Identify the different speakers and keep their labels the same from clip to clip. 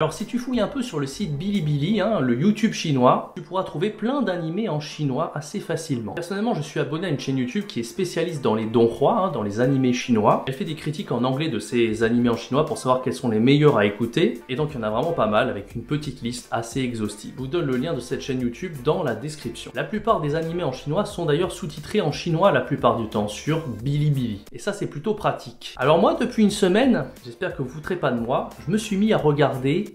Speaker 1: Alors si tu fouilles un peu sur le site Bilibili, le YouTube chinois, tu pourras trouver plein d'animés en chinois assez facilement. Personnellement, je suis abonné à une chaîne YouTube qui est spécialiste dans les donghua, dans les animés chinois. Elle fait des critiques en anglais de ces animés en chinois pour savoir quels sont les meilleurs à écouter. Et donc il y en a vraiment pas mal avec une petite liste assez exhaustive. Je vous donne le lien de cette chaîne YouTube dans la description. La plupart des animés en chinois sont d'ailleurs sous-titrés en chinois la plupart du temps sur Bilibili. Et ça c'est plutôt pratique. Alors moi depuis une semaine, j'espère que vous ne foutrez pas de moi, je me suis mis à regarder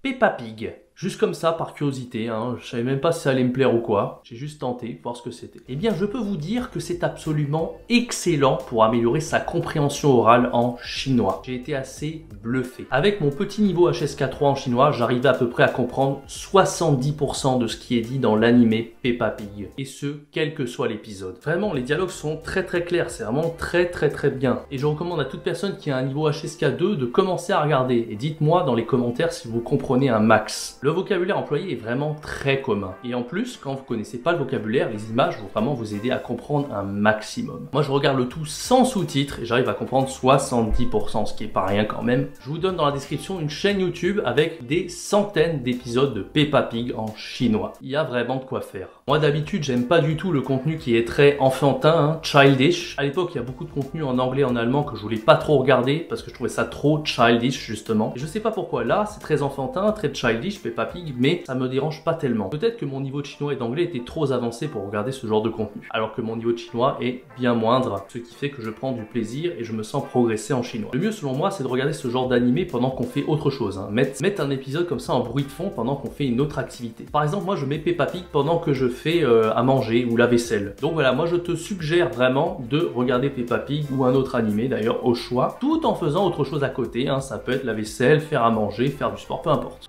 Speaker 1: Peppa Pig. Juste comme ça, par curiosité, je savais même pas si ça allait me plaire ou quoi. J'ai juste tenté, voir ce que c'était. Eh bien, je peux vous dire que c'est absolument excellent pour améliorer sa compréhension orale en chinois. J'ai été assez bluffé. Avec mon petit niveau HSK3 en chinois, j'arrivais à peu près à comprendre 70% de ce qui est dit dans l'animé Peppa Pig. Et ce, quel que soit l'épisode. Vraiment, les dialogues sont très clairs. C'est vraiment très bien. Et je recommande à toute personne qui a un niveau HSK2 de commencer à regarder. Et dites-moi dans les commentaires si vous comprenez un max. Le vocabulaire employé est vraiment très commun. Et en plus, quand vous connaissez pas le vocabulaire, les images vont vraiment vous aider à comprendre un maximum. Moi, je regarde le tout sans sous-titres et j'arrive à comprendre 70%, ce qui est pas rien quand même. Je vous donne dans la description une chaîne YouTube avec des centaines d'épisodes de Peppa Pig en chinois. Il y a vraiment de quoi faire. Moi, d'habitude, j'aime pas du tout le contenu qui est très enfantin, childish. À l'époque, il y a beaucoup de contenu en anglais et en allemand que je voulais pas trop regarder parce que je trouvais ça trop childish, justement. Et je sais pas pourquoi. Là, c'est très enfantin, très childish, Peppa Pig, mais ça me dérange pas tellement. Peut-être que mon niveau de chinois et d'anglais était trop avancé pour regarder ce genre de contenu, alors que mon niveau de chinois est bien moindre, ce qui fait que je prends du plaisir et je me sens progresser en chinois. Le mieux selon moi, c'est de regarder ce genre d'animé pendant qu'on fait autre chose. Mettre un épisode comme ça en bruit de fond pendant qu'on fait une autre activité. Par exemple, moi je mets Peppa Pig pendant que je fais à manger ou la vaisselle. Donc voilà, moi je te suggère vraiment de regarder Peppa Pig ou un autre animé d'ailleurs au choix, tout en faisant autre chose à côté. Ça peut être la vaisselle, faire à manger, faire du sport, peu importe.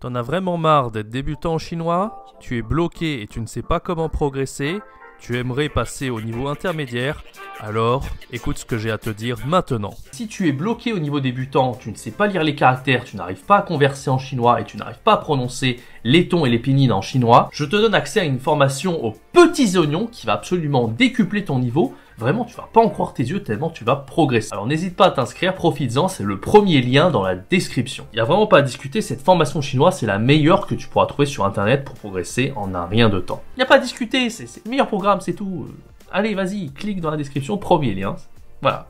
Speaker 2: T'en as vraiment marre d'être débutant en chinois? Tu es bloqué et tu ne sais pas comment progresser? Tu aimerais passer au niveau intermédiaire? Alors, écoute ce que j'ai à te dire maintenant.
Speaker 1: Si tu es bloqué au niveau débutant, tu ne sais pas lire les caractères, tu n'arrives pas à converser en chinois et tu n'arrives pas à prononcer les tons et les pinyin en chinois, je te donne accès à une formation aux petits oignons qui va absolument décupler ton niveau. Vraiment, tu vas pas en croire tes yeux tellement tu vas progresser. Alors n'hésite pas à t'inscrire, profites-en, c'est le premier lien dans la description. Il n'y a vraiment pas à discuter, cette formation chinoise, c'est la meilleure que tu pourras trouver sur internet pour progresser en un rien de temps. Il n'y a pas à discuter, c'est le meilleur programme, c'est tout. Allez, vas-y, clique dans la description, premier lien. Voilà.